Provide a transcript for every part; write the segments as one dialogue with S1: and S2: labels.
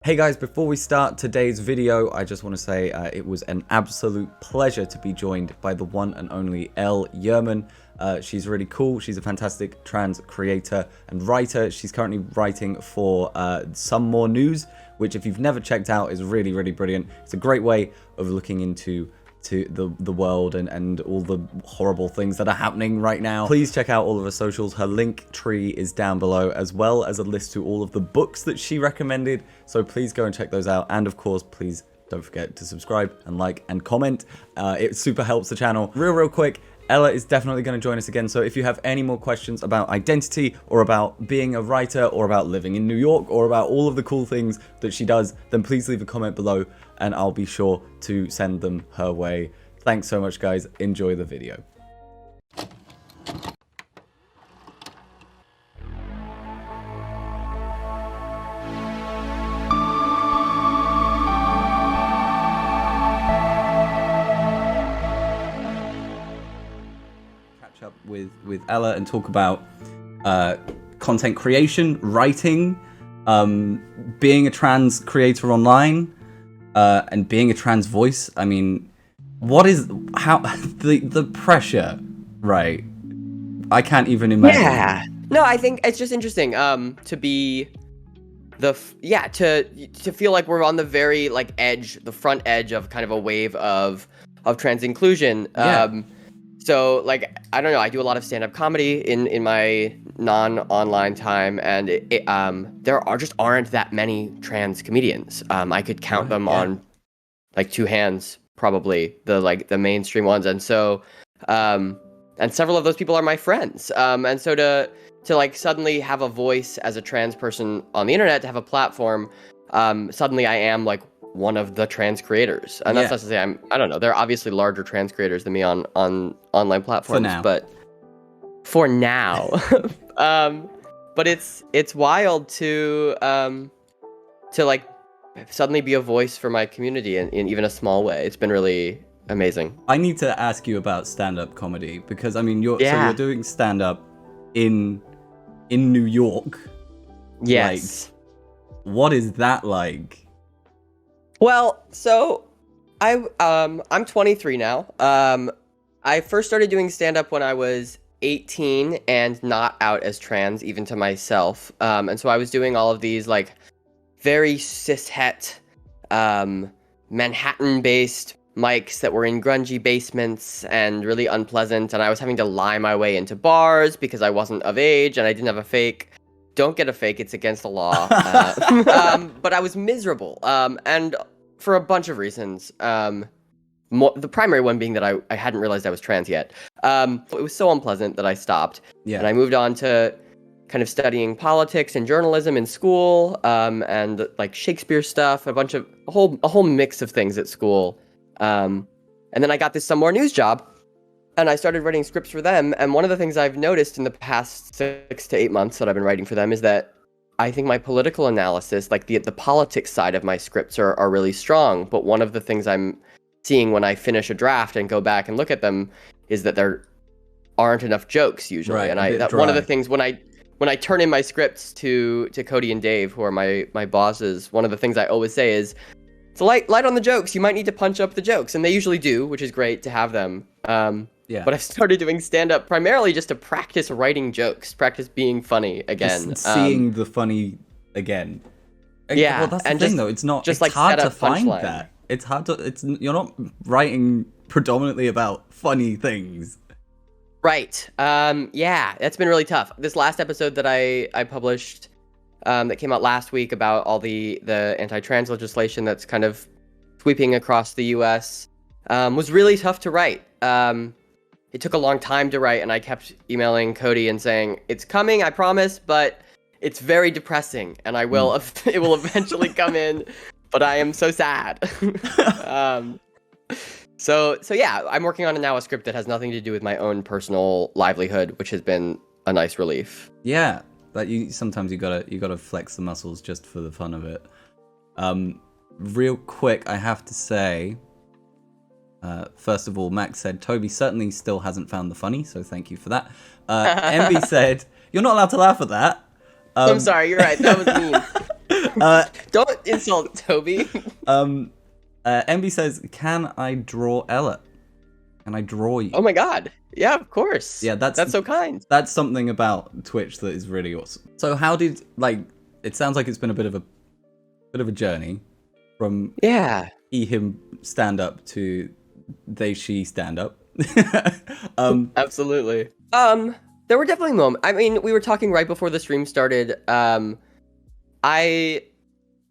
S1: Hey guys, before we start today's video, I just want to say it was an absolute pleasure to be joined by the one and only Yurman. She's really cool. She's a fantastic trans creator and writer. She's currently writing for Some More News, which if you've never checked out is really, really brilliant. It's a great way of looking into the world and all the horrible things that are happening right now. Please check out all of her socials. Her link tree is down below, as well as a list to all of the books that she recommended. So please go and check those out. And of course, please don't forget to subscribe and like and comment. It super helps the channel. Real quick, Ella is definitely going to join us again, so if you have any more questions about identity or about being a writer or about living in New York or about all of the cool things that she does, then please leave a comment below and I'll be sure to send them her way. Thanks so much, guys. Enjoy the video. Up with Ella and talk about content creation, writing, being a trans creator online, and being a trans voice. I mean, what is the pressure, right? I can't even imagine.
S2: Yeah. No, I think it's just interesting to be to feel like we're on the very the front edge of kind of a wave of trans inclusion.
S1: Yeah.
S2: So, I don't know, I do a lot of stand-up comedy in my non-online time, and there aren't that many trans comedians. I could count them on, two hands, probably, the mainstream ones. And so, and several of those people are my friends. And so to suddenly have a voice as a trans person on the internet, to have a platform, suddenly I am, one of the trans creators, and that's not to say I don't know, there are obviously larger trans creators than me on online platforms, but for now, but it's wild to suddenly be a voice for my community in even a small way. It's been really amazing.
S1: I need to ask you about stand-up comedy, because I mean so you're doing stand-up in New York.
S2: Yes.
S1: What is that like?
S2: Well, so I'm 23 now. I first started doing stand-up when I was 18 and not out as trans, even to myself. And so I was doing all of these very cishet, Manhattan-based mics that were in grungy basements and really unpleasant. And I was having to lie my way into bars because I wasn't of age and I didn't have a fake. Don't get a fake, it's against the law. But I was miserable, and for a bunch of reasons. The primary one being that I hadn't realized I was trans yet. It was so unpleasant that I stopped. And I moved on to kind of studying politics and journalism in school, and Shakespeare stuff, a whole mix of things at school. And then I got this Some More News job. And I started writing scripts for them. And one of the things I've noticed in the past 6 to 8 months that I've been writing for them is that I think my political analysis, the politics side of my scripts are really strong. But one of the things I'm seeing when I finish a draft and go back and look at them is that there aren't enough jokes usually.
S1: Right,
S2: and one of the things when I turn in my scripts to Cody and Dave, who are my bosses, one of the things I always say is, it's light on the jokes. You might need to punch up the jokes. And they usually do, which is great to have them. But I've started doing stand-up primarily just to practice writing jokes, practice being funny again.
S1: Just seeing the funny again.
S2: Yeah.
S1: Well, that's the thing, though. It's hard to find that. It's hard to... You're not writing predominantly about funny things.
S2: Right. Yeah, that's been really tough. This last episode that I published, that came out last week about all the anti-trans legislation that's kind of sweeping across the U.S., was really tough to write. It took a long time to write, and I kept emailing Cody and saying, it's coming, I promise, but it's very depressing, and it will eventually come in, but I am so sad. So yeah, I'm working on now a script that has nothing to do with my own personal livelihood, which has been a nice relief.
S1: Yeah, but sometimes you gotta flex the muscles just for the fun of it. Real quick, I have to say, first of all, Max said, Toby certainly still hasn't found the funny, so thank you for that. MB said, you're not allowed to laugh at that.
S2: I'm sorry, you're right, that was mean. Don't insult Toby.
S1: MB says, can I draw Ella? Can I draw you?
S2: Oh my god. Yeah, of course.
S1: Yeah,
S2: that's so kind.
S1: That's something about Twitch that is really awesome. So how did, like, it sounds like it's been a bit of a journey from he, him stand up to they, she stand up.
S2: Absolutely. There were definitely moments. I mean, we were talking right before the stream started. I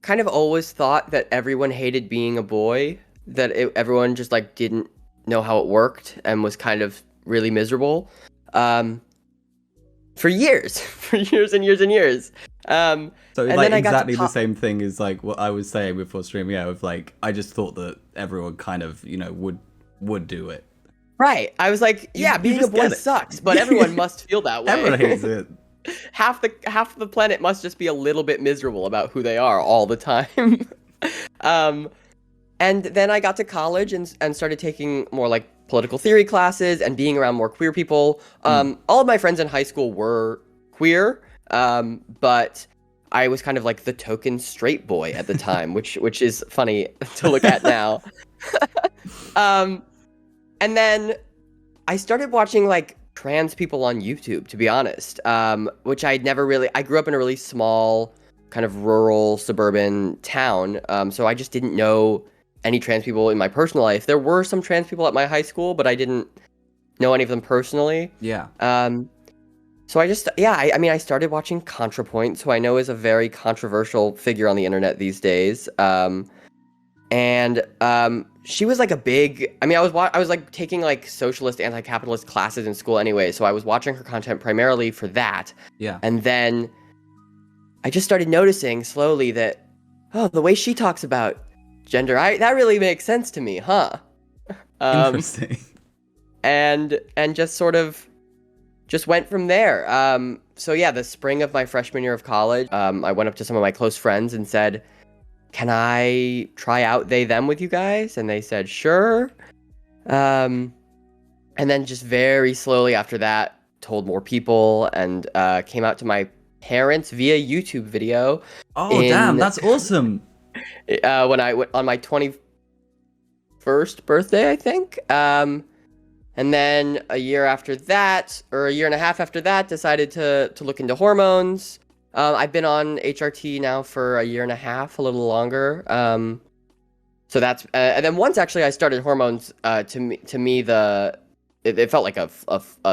S2: kind of always thought that everyone hated being a boy, that everyone just like didn't know how it worked and was kind of really miserable. For years, and years and years. So
S1: and like exactly the same thing as like what I was saying before stream. Yeah, with like I just thought that everyone kind of would do it.
S2: Right. I was like, yeah, being a boy sucks, but everyone must feel that way.
S1: Everyone hates it.
S2: Half the planet must just be a little bit miserable about who they are all the time. And then I got to college and started taking more like political theory classes and being around more queer people. All of my friends in high school were queer, but I was kind of like the token straight boy at the time, which is funny to look at now. And then I started watching like trans people on YouTube, to be honest, which I grew up in a really small kind of rural suburban town. So I just didn't know any trans people in my personal life. There were some trans people at my high school, but I didn't know any of them personally.
S1: Yeah.
S2: So I just, I started watching ContraPoint, who I know is a very controversial figure on the internet these days. She was like I was like taking like socialist, anti-capitalist classes in school anyway, so I was watching her content primarily for that.
S1: Yeah.
S2: And then I just started noticing slowly that, the way she talks about gender, that really makes sense to me, huh?
S1: Interesting.
S2: And just sort of just went from there. So yeah, the spring of my freshman year of college, I went up to some of my close friends and said, can I try out they, them with you guys? And they said, sure. And then just very slowly after that, told more people and came out to my parents via YouTube video.
S1: Oh, damn, that's awesome.
S2: When I went on my 21st birthday, I think. And then a year after that, or a year and a half after that, decided to look into hormones. I've been on HRT now for a year and a half, a little longer. So that's and then once actually I started hormones. To me, it felt like a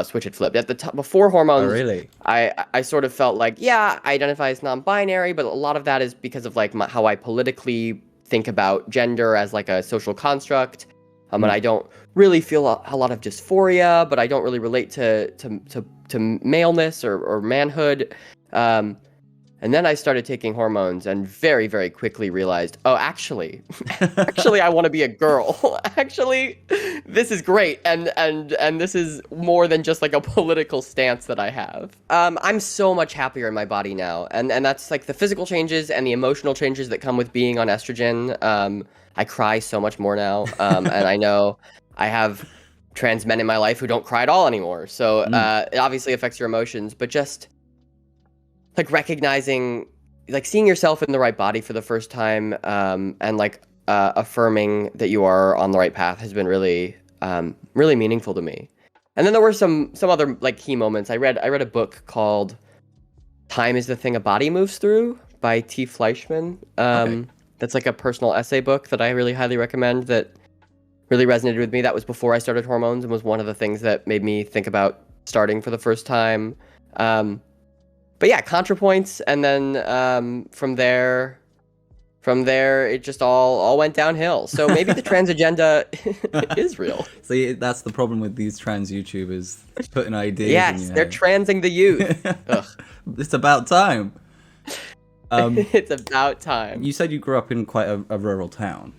S2: switch had flipped. At the top before hormones,
S1: oh, really?
S2: I sort of felt like, I identify as non-binary, but a lot of that is because of like how I politically think about gender as like a social construct. And I don't really feel a lot of dysphoria, but I don't really relate to maleness or manhood. And then I started taking hormones and very, very quickly realized, actually, I want to be a girl. Actually, this is great. And this is more than just like a political stance that I have. I'm so much happier in my body now. And that's like the physical changes and the emotional changes that come with being on estrogen. I cry so much more now. And I know I have trans men in my life who don't cry at all anymore. So it obviously affects your emotions, but just like recognizing, like seeing yourself in the right body for the first time, and like affirming that you are on the right path has been really, really meaningful to me. And then there were some other like key moments. I read a book called "Time Is the Thing a Body Moves Through" by T. Fleischmann.
S1: Okay.
S2: That's like a personal essay book that I really highly recommend. That really resonated with me. That was before I started hormones and was one of the things that made me think about starting for the first time. But yeah, ContraPoints, and then from there it just all went downhill. So maybe the trans agenda is real.
S1: See, that's the problem with these trans YouTubers putting ideas.
S2: Yes, they're transing the youth. Ugh.
S1: It's about time.
S2: It's about time.
S1: You said you grew up in quite a rural town.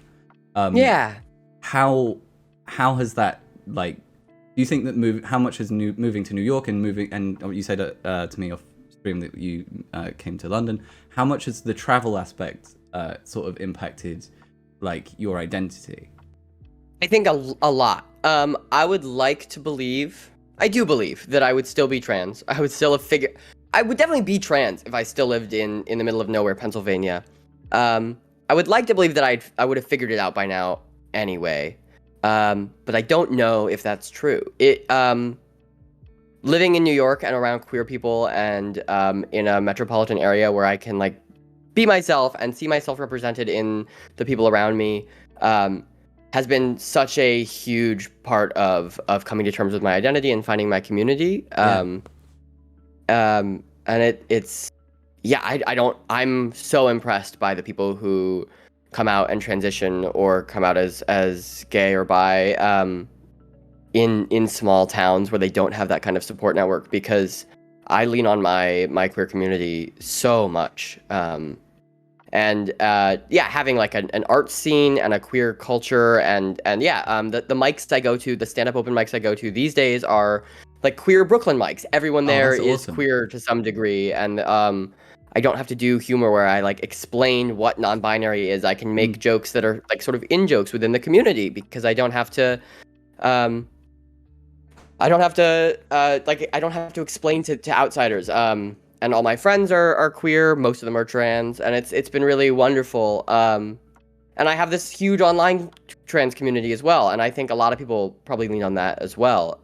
S2: Yeah.
S1: How has that, like, do you think that how much has moving to New York and you said to me off stream that you came to London, how much has the travel aspect sort of impacted like your identity?
S2: I think a lot. I would like to believe, I do believe that I would still be trans. I would definitely be trans if I still lived in the middle of nowhere, Pennsylvania. I would like to believe that I would have figured it out by now anyway. But I don't know if that's true. Living in New York and around queer people and in a metropolitan area where I can like be myself and see myself represented in the people around me has been such a huge part of coming to terms with my identity and finding my community. And it's I'm so impressed by the people who come out and transition or come out as gay or bi in small towns where they don't have that kind of support network, because I lean on my queer community so much. Having like an art scene and a queer culture the mics I go to, the stand-up open mics I go to these days are like queer Brooklyn mics. Everyone there is
S1: awesome.
S2: queer to some degree, and I don't have to do humor where I like explain what non-binary is. I can make jokes that are like sort of in jokes within the community, because I don't have to explain to outsiders. And all my friends are queer. Most of them are trans, and it's been really wonderful. And I have this huge online trans community as well, and I think a lot of people probably lean on that as well.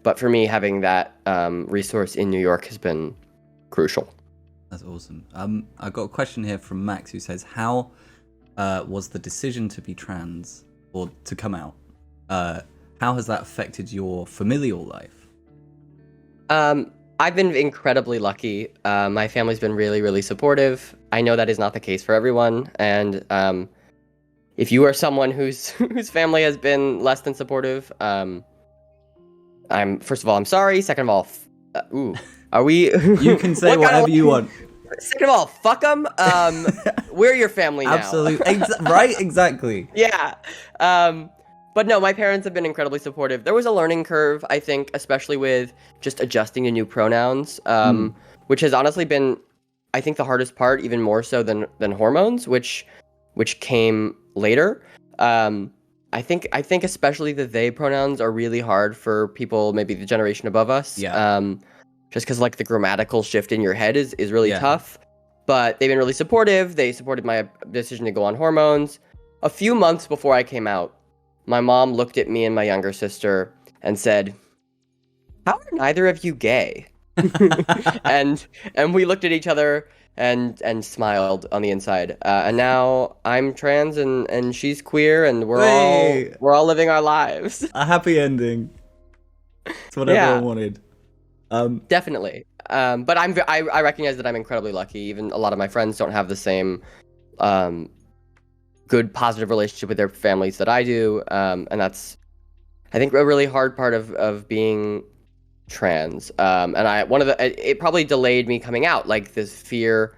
S2: But for me, having that resource in New York has been crucial.
S1: That's awesome. I got a question here from Max who says, how was the decision to be trans or to come out? How has that affected your familial life?
S2: I've been incredibly lucky. My family's been really, really supportive. I know that is not the case for everyone, and if you are someone whose family has been less than supportive, first of all, I'm sorry. Second of all, are we?
S1: You can say whatever you want.
S2: Second of all, fuck them. We're your family now.
S1: Absolutely. Right? Exactly.
S2: Yeah. But no, my parents have been incredibly supportive. There was a learning curve, I think, especially with just adjusting to new pronouns, which has honestly been, I think, the hardest part, even more so than hormones, which came later. I think especially the they pronouns are really hard for people, maybe the generation above us.
S1: Yeah.
S2: Just because like the grammatical shift in your head is really tough. But they've been really supportive. They supported my decision to go on hormones. A few months before I came out, my mom looked at me and my younger sister and said, "How are neither of you gay?" and we looked at each other and smiled on the inside. And now I'm trans and she's queer, and we're all living our lives.
S1: A happy ending. That's what everyone wanted.
S2: Definitely. But I recognize that I'm incredibly lucky. Even a lot of my friends don't have the same good positive relationship with their families that I do, and that's, I think, a really hard part of being trans. It probably delayed me coming out, like this fear.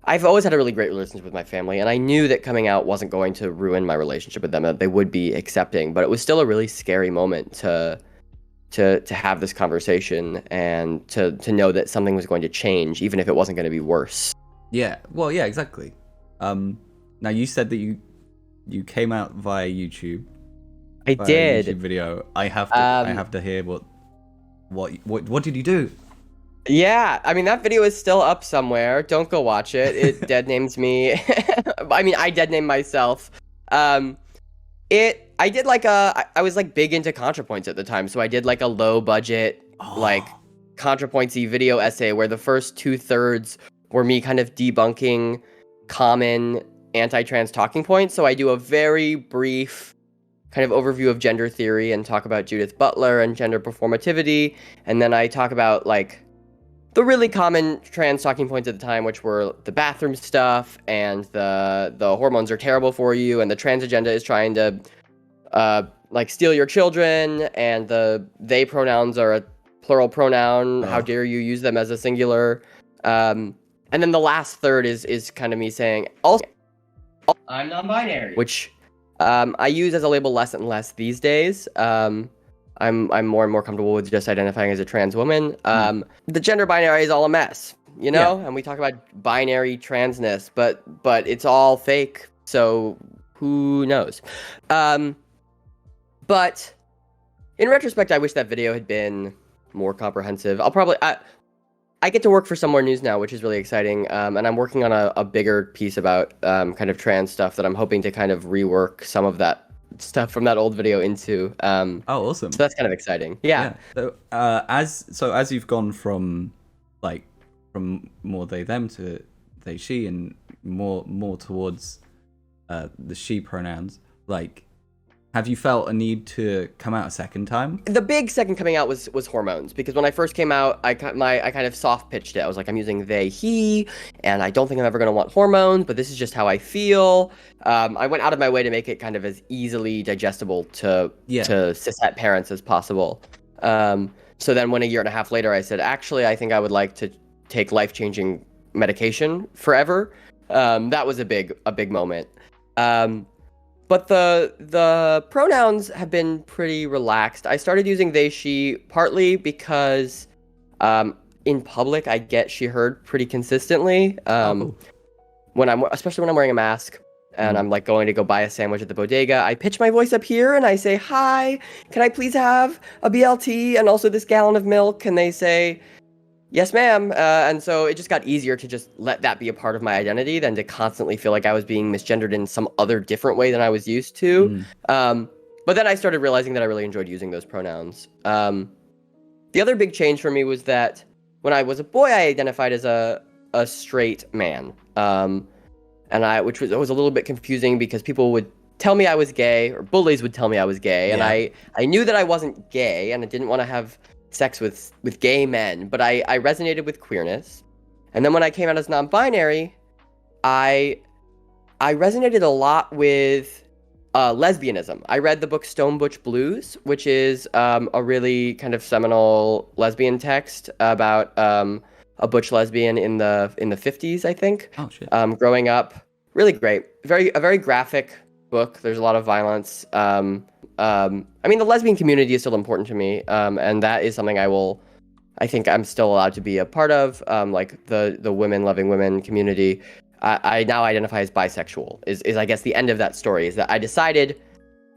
S2: I've always had a really great relationship with my family, and I knew that coming out wasn't going to ruin my relationship with them, that they would be accepting, but it was still a really scary moment to have this conversation and to know that something was going to change, even if it wasn't going to be worse.
S1: Yeah, well, yeah, exactly. Now, you said that you came out via YouTube.
S2: I did.
S1: YouTube video. I have to hear what did you do?
S2: Yeah, I mean, that video is still up somewhere. Don't go watch it. It dead names me. I mean, I dead named myself. I did like I was like big into ContraPoints at the time, so I did like a low budget like ContraPointsy video essay where the first 2/3 were me kind of debunking common anti-trans talking points. So I do a very brief kind of overview of gender theory and talk about Judith Butler and gender performativity, and then I talk about like the really common trans talking points at the time, which were the bathroom stuff and the hormones are terrible for you, and the trans agenda is trying to like steal your children, and the they pronouns are a plural pronoun. How dare you use them as a singular? And then the last third is kind of me saying, also, I'm non-binary, which I use as a label less and less these days. I'm more and more comfortable with just identifying as a trans woman. The gender binary is all a mess, you know, and we talk about binary transness, but it's all fake. So who knows? But in retrospect, I wish that video had been more comprehensive. I I get to work for Somewhere News now, which is really exciting. And I'm working on a bigger piece about kind of trans stuff that I'm hoping to kind of rework some of that stuff from that old video into.
S1: Oh, awesome.
S2: So that's kind of exciting. Yeah.
S1: So, as you've gone from more they them to they she and more towards the she pronouns, like, have you felt a need to come out a second time?
S2: The big second coming out was hormones, because when I first came out, I kind of soft pitched it. I was like, I'm using they, he, and I don't think I'm ever going to want hormones, but this is just how I feel. I went out of my way to make it kind of as easily digestible to cishet parents as possible. So then when a year and a half later, I said, actually, I think I would like to take life-changing medication forever. That was a big moment. But the pronouns have been pretty relaxed. I started using they, she partly because in public I get she, her pretty consistently. Especially when I'm wearing a mask and I'm like going to go buy a sandwich at the bodega, I pitch my voice up here and I say, "Hi, can I please have a BLT and also this gallon of milk?" And they say, "Yes, ma'am." And so it just got easier to just let that be a part of my identity than to constantly feel like I was being misgendered in some other different way than I was used to. But then I started realizing that I really enjoyed using those pronouns. The other big change for me was that when I was a boy, I identified as a straight man. Which was a little bit confusing because people would tell me I was gay, or bullies would tell me I was gay. And I knew that I wasn't gay, and I didn't want to have sex with gay men, but I resonated with queerness. And then when I came out as non-binary, I resonated a lot with lesbianism. I read the book Stonebutch Blues, which is a really kind of seminal lesbian text about a butch lesbian in the 50s, I think.
S1: Oh shit.
S2: Growing up, really great. A very graphic book. There's a lot of violence. I mean, the lesbian community is still important to me, and that is something I think I'm still allowed to be a part of, like the women loving women community. I now identify as bisexual, is I guess the end of that story, is that I decided,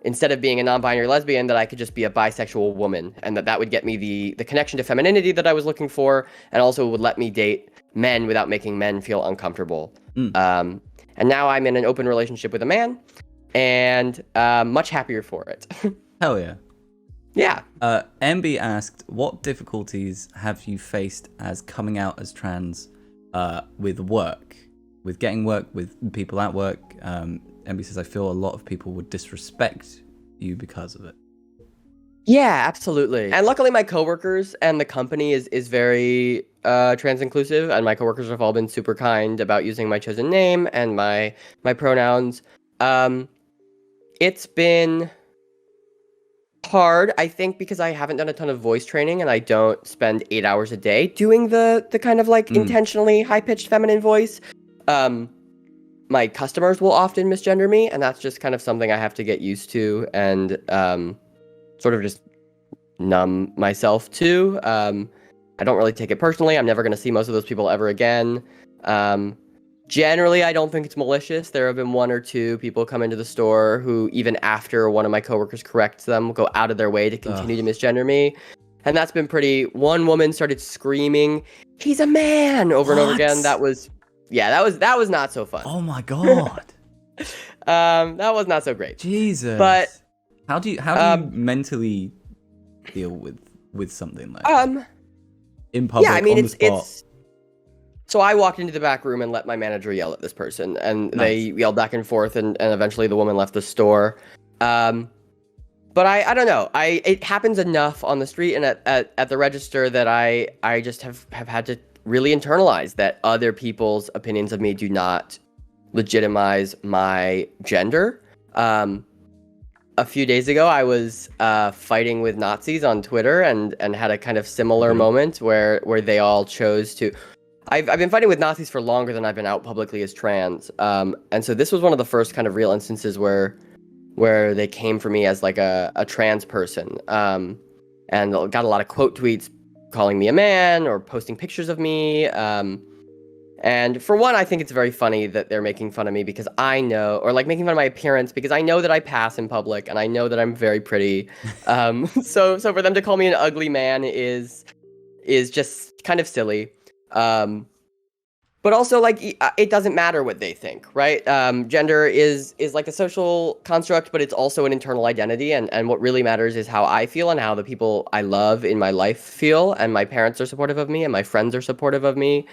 S2: instead of being a non-binary lesbian, that I could just be a bisexual woman, and that would get me the connection to femininity that I was looking for, and also would let me date men without making men feel uncomfortable. And now I'm in an open relationship with a man, and much happier for it.
S1: Hell yeah.
S2: Yeah.
S1: MB asked, what difficulties have you faced as coming out as trans with work? With getting work, with people at work? MB says, I feel a lot of people would disrespect you because of it.
S2: Yeah, absolutely. And luckily my coworkers and the company is very trans inclusive, and my coworkers have all been super kind about using my chosen name and my pronouns. It's been hard, I think, because I haven't done a ton of voice training and I don't spend 8 hours a day doing the kind of like intentionally high-pitched feminine voice. My customers will often misgender me, and that's just kind of something I have to get used to and sort of just numb myself to. I don't really take it personally. I'm never going to see most of those people ever again. Generally, I don't think it's malicious. There have been one or two people come into the store who, even after one of my coworkers corrects them, go out of their way to continue to misgender me. And that's been pretty... One woman started screaming, "He's a man!" over and over again. That was not so fun.
S1: Oh my god.
S2: That was not so great.
S1: Jesus.
S2: But
S1: how do you mentally deal with something like that? In public,
S2: yeah, I mean,
S1: on the spot?
S2: So I walked into the back room and let my manager yell at this person, and they yelled back and forth, and eventually the woman left the store. But I don't know. It happens enough on the street and at the register that I just have had to really internalize that other people's opinions of me do not legitimize my gender. A few days ago, I was fighting with Nazis on Twitter and had a kind of similar moment where they all chose to... I've been fighting with Nazis for longer than I've been out publicly as trans. And so this was one of the first kind of real instances where they came for me as like a trans person. And got a lot of quote tweets calling me a man or posting pictures of me. And for one, I think it's very funny that they're making fun of me because I know, or like making fun of my appearance because I know that I pass in public and I know that I'm very pretty. So for them to call me an ugly man is just kind of silly. But also, like, it doesn't matter what they think, right? Gender is like a social construct, but it's also an internal identity, and what really matters is how I feel and how the people I love in my life feel, and my parents are supportive of me, and my friends are supportive of me.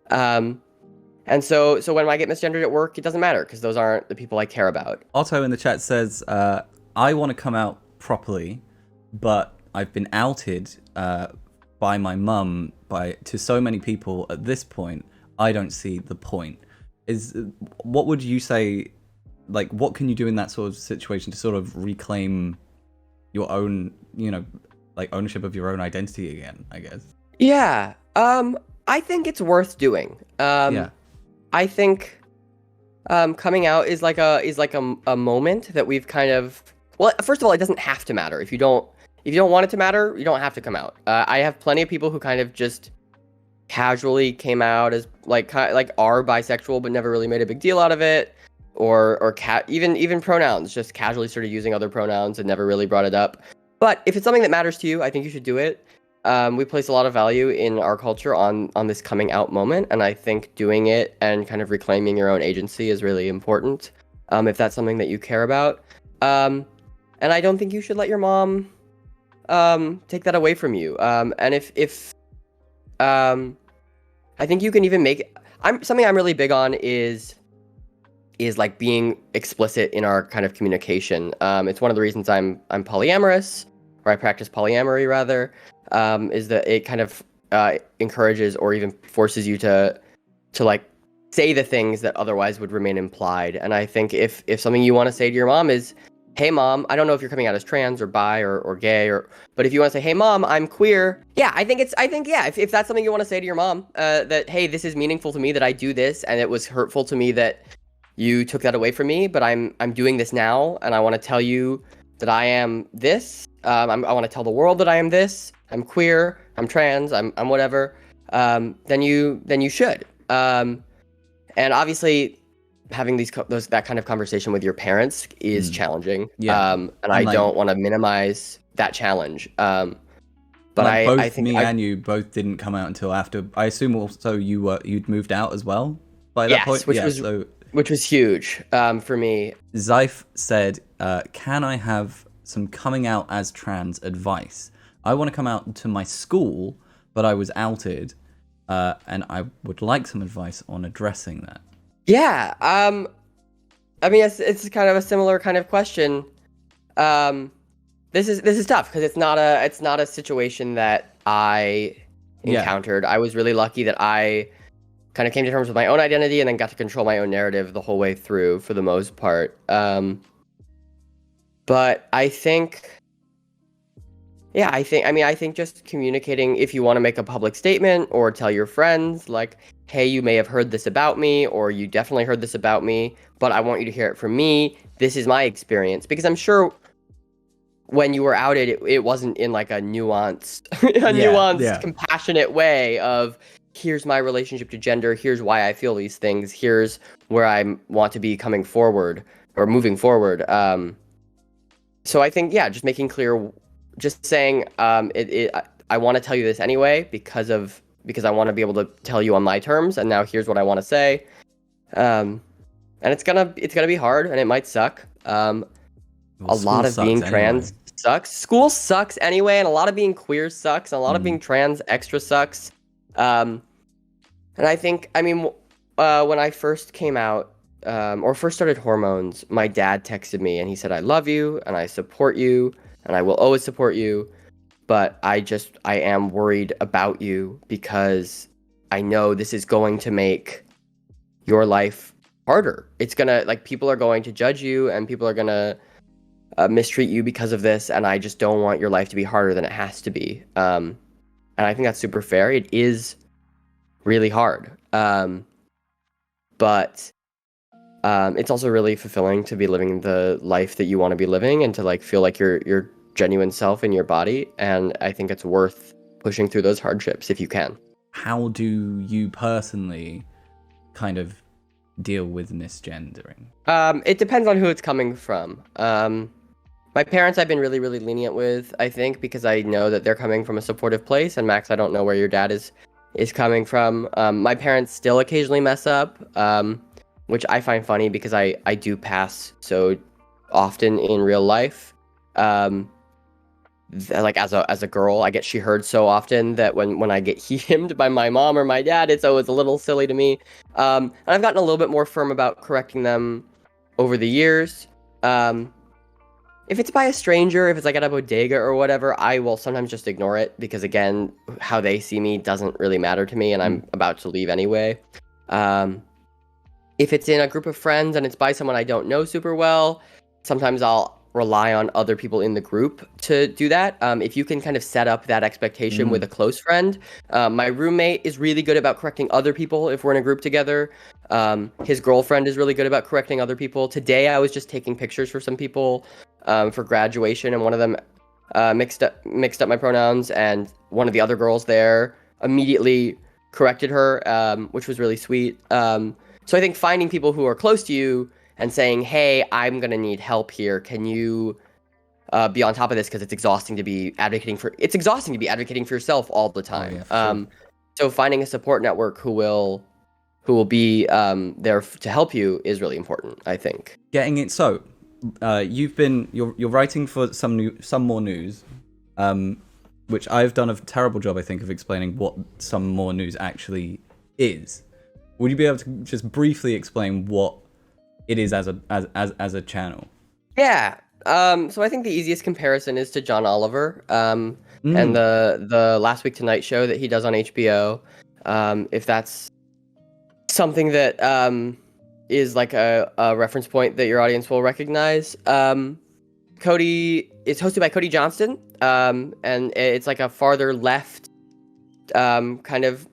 S2: And so when I get misgendered at work, it doesn't matter because those aren't the people I care about.
S1: Otto in the chat says, I want to come out properly, but I've been outed by my mum to so many people at this point. I don't see the point. What would you say, like, what can you do in that sort of situation to sort of reclaim your own, like, ownership of your own identity again, I guess?
S2: Yeah. I think it's worth doing.
S1: Yeah.
S2: I think coming out is like a moment that we've kind of, well, first of all, it doesn't have to matter. If you don't want it to matter, you don't have to come out. I have plenty of people who kind of just casually came out as like are bisexual but never really made a big deal out of it, or even pronouns, just casually started using other pronouns and never really brought it up. But if it's something that matters to you, I think you should do it. We place a lot of value in our culture on this coming out moment, and I think doing it and kind of reclaiming your own agency is really important, if that's something that you care about. And I don't think you should let your mom take that away from you. And if I think you can even make something I'm really big on is like being explicit in our kind of communication. It's one of the reasons I'm polyamorous, or I practice polyamory rather, is that it kind of encourages or even forces you to like say the things that otherwise would remain implied. And I think if something you want to say to your mom is, hey mom, I don't know if you're coming out as trans or bi or gay, but if you want to say, hey mom, I'm queer. Yeah, I think if that's something you want to say to your mom, that, hey, this is meaningful to me that I do this, and it was hurtful to me that you took that away from me, but I'm doing this now, and I want to tell you that I am this. I want to tell the world that I am this. I'm queer. I'm trans. I'm whatever. Then you should. And obviously, having that kind of conversation with your parents is challenging.
S1: Yeah.
S2: And I don't want to minimize that challenge. But
S1: like
S2: I think
S1: and you both didn't come out until after. I assume also you'd moved out as well by that point.
S2: Which was huge for me.
S1: Zyph said, "Can I have some coming out as trans advice? I want to come out to my school, but I was outed, and I would like some advice on addressing that."
S2: Yeah, I mean, it's kind of a similar kind of question. This is tough because it's not a situation that I encountered. I was really lucky that I kind of came to terms with my own identity and then got to control my own narrative the whole way through for the most part. But I think just communicating, if you want to make a public statement or tell your friends, like, hey, you may have heard this about me, or you definitely heard this about me, but I want you to hear it from me. This is my experience. Because I'm sure when you were outed, it wasn't in like a nuanced, compassionate way of, here's my relationship to gender, here's why I feel these things, here's where I want to be coming forward or moving forward. So I think, just making clear, just saying, I want to tell you this anyway because I want to be able to tell you on my terms, and now here's what I want to say. And it's gonna be hard, and it might suck. A lot of being trans sucks. School sucks anyway, and a lot of being queer sucks, and a lot of being trans extra sucks. And I think, when I first came out, or first started hormones, my dad texted me and he said, I love you and I support you and I will always support you, but I am worried about you because I know this is going to make your life harder. It's gonna, like, people are going to judge you and people are gonna mistreat you because of this, and I just don't want your life to be harder than it has to be. And I think that's super fair. It is really hard. But it's also really fulfilling to be living the life that you want to be living and to like feel like your genuine self in your body. And I think it's worth pushing through those hardships if you can.
S1: How do you personally kind of deal with misgendering?
S2: It depends on who it's coming from. My parents I've been really, really lenient with, I think, because I know that they're coming from a supportive place. And Max, I don't know where your dad is is coming from. My parents still occasionally mess up, which I find funny because I do pass so often in real life. Like as a girl, I get she heard so often that when I get hemmed by my mom or my dad, it's always a little silly to me. And I've gotten a little bit more firm about correcting them over the years. If it's by a stranger, if it's like at a bodega or whatever, I will sometimes just ignore it because again, how they see me doesn't really matter to me, and I'm about to leave anyway. If it's in a group of friends and it's by someone I don't know super well, sometimes I'll rely on other people in the group to do that. If you can kind of set up that expectation with a close friend. My roommate is really good about correcting other people if we're in a group together. His girlfriend is really good about correcting other people. Today I was just taking pictures for some people for graduation, and one of them mixed up my pronouns, and one of the other girls there immediately corrected her, which was really sweet. So I think finding people who are close to you and saying, hey, I'm going to need help here. Can you be on top of this? Because it's exhausting to be advocating for yourself all the time.
S1: Oh, yeah, sure.
S2: So finding a support network who will be there to help you is really important, I think.
S1: Getting it. So you're writing for some more news, which I've done a terrible job, I think, of explaining what some more news actually is. Would you be able to just briefly explain what it is as a channel?
S2: Yeah. So I think the easiest comparison is to John Oliver, and the Last Week Tonight show that he does on HBO. If that's something that is like a reference point that your audience will recognize. Cody is hosted by Cody Johnston, and it's like a farther left kind of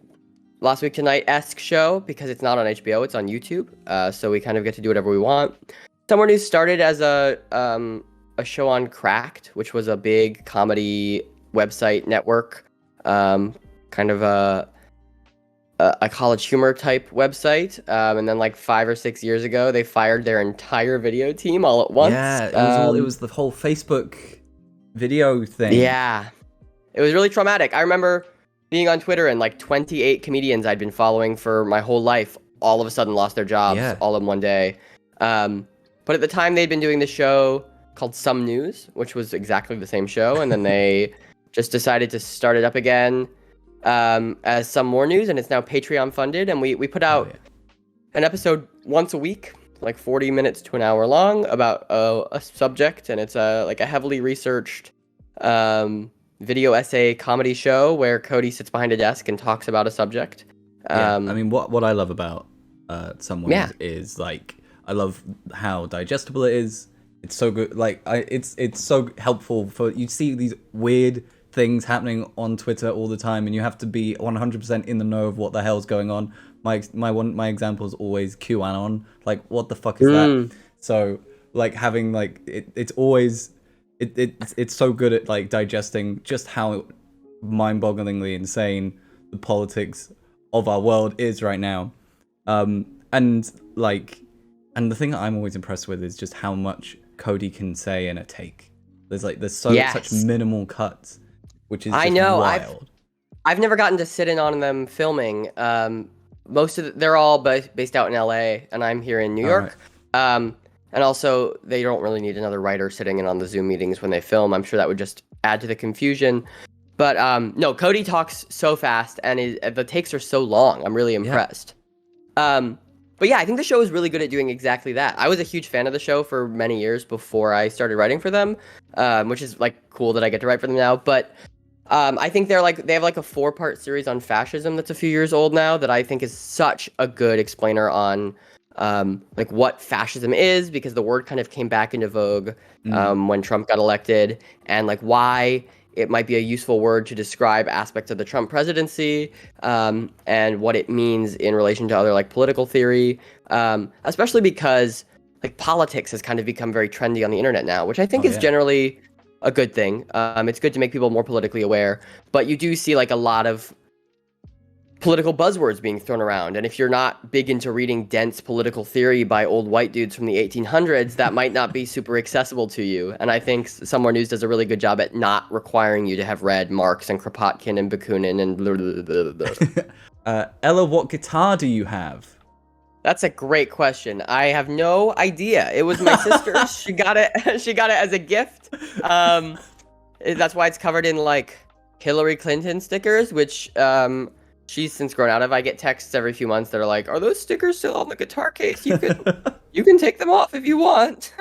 S2: Last Week Tonight-esque show because it's not on HBO, it's on YouTube. So we kind of get to do whatever we want. Somewhere News started as a show on Cracked, which was a big comedy website network, kind of a college humor type website. And then like 5 or 6 years ago, they fired their entire video team all at once.
S1: Yeah, it was the whole Facebook video thing.
S2: Yeah, it was really traumatic. I remember being on Twitter and like 28 comedians I'd been following for my whole life all of a sudden lost their jobs all in one day. But at the time they'd been doing this show called Some News, which was exactly the same show. And then they just decided to start it up again as Some More News. And it's now Patreon funded. And we put out an episode once a week, like 40 minutes to an hour long about a subject. And it's like a heavily researched video essay comedy show where Cody sits behind a desk and talks about a subject.
S1: I mean, what I love about Someone is like, I love how digestible it is. It's so good. Like, it's so helpful for you see these weird things happening on Twitter all the time, and you have to be 100% in the know of what the hell's going on. My example is always QAnon. Like, what the fuck is that? So, like, having like it's always. It's so good at like digesting just how mind-bogglingly insane the politics of our world is right now, and the thing that I'm always impressed with is just how much Cody can say in a take. There's such minimal cuts, which is just wild.
S2: I've never gotten to sit in on them filming. Most of they're all based out in LA, and I'm here in New York. Right. And also, they don't really need another writer sitting in on the Zoom meetings when they film. I'm sure that would just add to the confusion. But no, Cody talks so fast, and the takes are so long. I'm really impressed. But yeah, I think the show is really good at doing exactly that. I was a huge fan of the show for many years before I started writing for them, which is like cool that I get to write for them now. But I think they have like a 4-part series on fascism that's a few years old now that I think is such a good explainer on like what fascism is, because the word kind of came back into vogue when Trump got elected, and like why it might be a useful word to describe aspects of the Trump presidency, and what it means in relation to other like political theory, especially because like politics has kind of become very trendy on the internet now, which I think is generally a good thing. It's good to make people more politically aware, but you do see like a lot of political buzzwords being thrown around. And if you're not big into reading dense political theory by old white dudes from the 1800s, that might not be super accessible to you. And I think Somewhere News does a really good job at not requiring you to have read Marx and Kropotkin and Bakunin and blah, blah, blah, blah, blah.
S1: Ella, what guitar do you have?
S2: That's a great question. I have no idea. It was my sister. She got it. She got it as a gift. That's why it's covered in like Hillary Clinton stickers, which she's since grown out of. I get texts every few months that are like, "Are those stickers still on the guitar case? You can take them off if you want."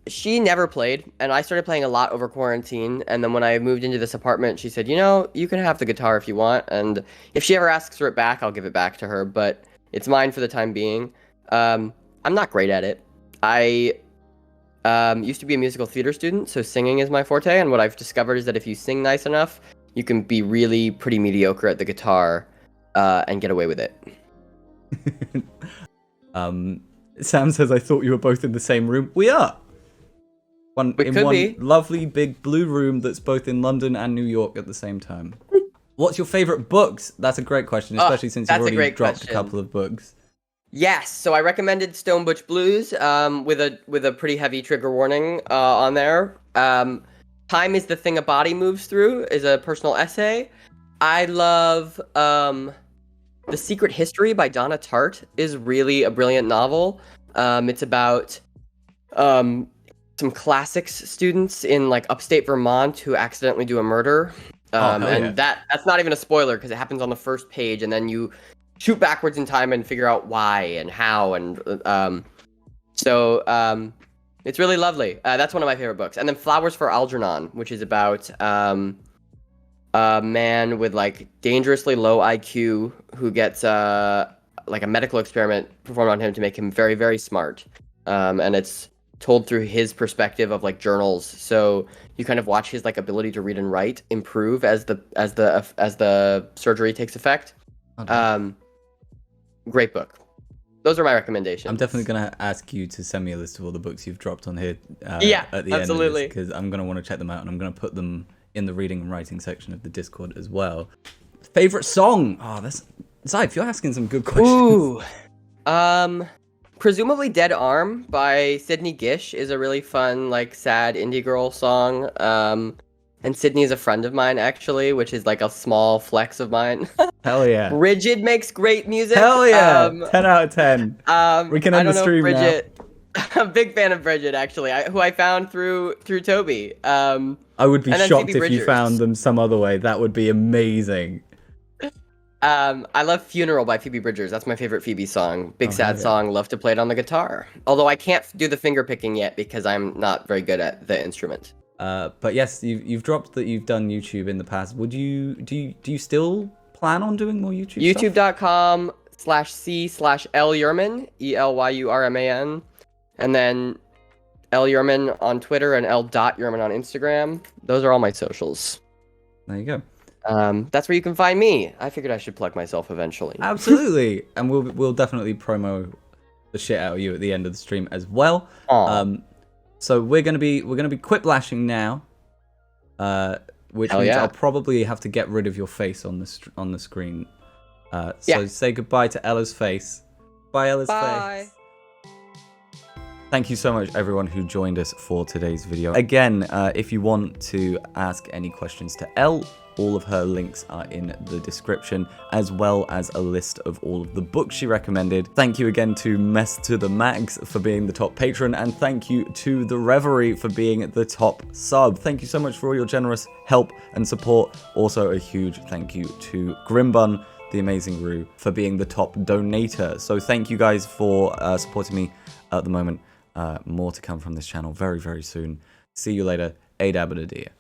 S2: She never played, and I started playing a lot over quarantine. And then when I moved into this apartment, she said, you can have the guitar if you want. And if she ever asks for it back, I'll give it back to her. But it's mine for the time being. I'm not great at it. I used to be a musical theater student, so singing is my forte. And what I've discovered is that if you sing nice enough, you can be really pretty mediocre at the guitar and get away with it.
S1: Sam says, I thought you were both in the same room. We are. One lovely big blue room that's both in London and New York at the same time. What's your favorite books? That's a great question, especially since you've already dropped a couple of books.
S2: Yes, so I recommended Stonebutch Blues with a pretty heavy trigger warning on there. Time is the Thing a Body Moves Through is a personal essay. I love The Secret History by Donna Tartt is really a brilliant novel. It's about some classics students in like upstate Vermont who accidentally do a murder. That's not even a spoiler because it happens on the first page, and then you shoot backwards in time and figure out why and how, and it's really lovely. That's one of my favorite books. And then Flowers for Algernon, which is about a man with like dangerously low IQ who gets like a medical experiment performed on him to make him very, very smart. And it's told through his perspective of like journals, so you kind of watch his like ability to read and write improve as the surgery takes effect. Okay. Great book. Those are my recommendations.
S1: I'm definitely gonna ask you to send me a list of all the books you've dropped on here. At the
S2: absolutely.
S1: end, because I'm gonna want to check them out, and I'm gonna put them in the reading and writing section of the Discord as well. Favorite song? Oh, that's Zyph, you're asking some good questions.
S2: Ooh. Presumably Dead Arm by Sydney Gish is a really fun, like, sad indie girl song. And Sydney is a friend of mine, actually, which is, like, a small flex of mine.
S1: Hell yeah.
S2: Rigid makes great music.
S1: Hell yeah. 10 out of 10. We can end the stream
S2: Bridget, now. I'm a big fan of Bridget, actually, who I found through Toby.
S1: I would be shocked if you found them some other way. That would be amazing.
S2: I love Funeral by Phoebe Bridgers. That's my favorite Phoebe song. Big sad song. Love to play it on the guitar. Although I can't do the finger picking yet because I'm not very good at the instrument.
S1: But yes, you've dropped that you've done YouTube in the past. Do you still plan on doing more YouTube stuff?
S2: YouTube.com/c/L Yurman, ELYURMAN, and then L Yurman on Twitter and L.Yurman on Instagram. Those are all my socials.
S1: There you go.
S2: That's where you can find me. I figured I should plug myself eventually.
S1: Absolutely, and we'll definitely promo the shit out of you at the end of the stream as well. So we're gonna be quiplashing now, which means I'll probably have to get rid of your face on the screen. So say goodbye to Ella's face. Bye, Ella's face. Thank you so much, everyone who joined us for today's video. Again, if you want to ask any questions to Elle, all of her links are in the description, as well as a list of all of the books she recommended. Thank you again to Mess to the Max for being the top patron, and thank you to The Reverie for being the top sub. Thank you so much for all your generous help and support. Also, a huge thank you to Grimbun, the amazing Roo, for being the top donator. So thank you guys for supporting me at the moment. More to come from this channel very, very soon. See you later. Adab and Adia.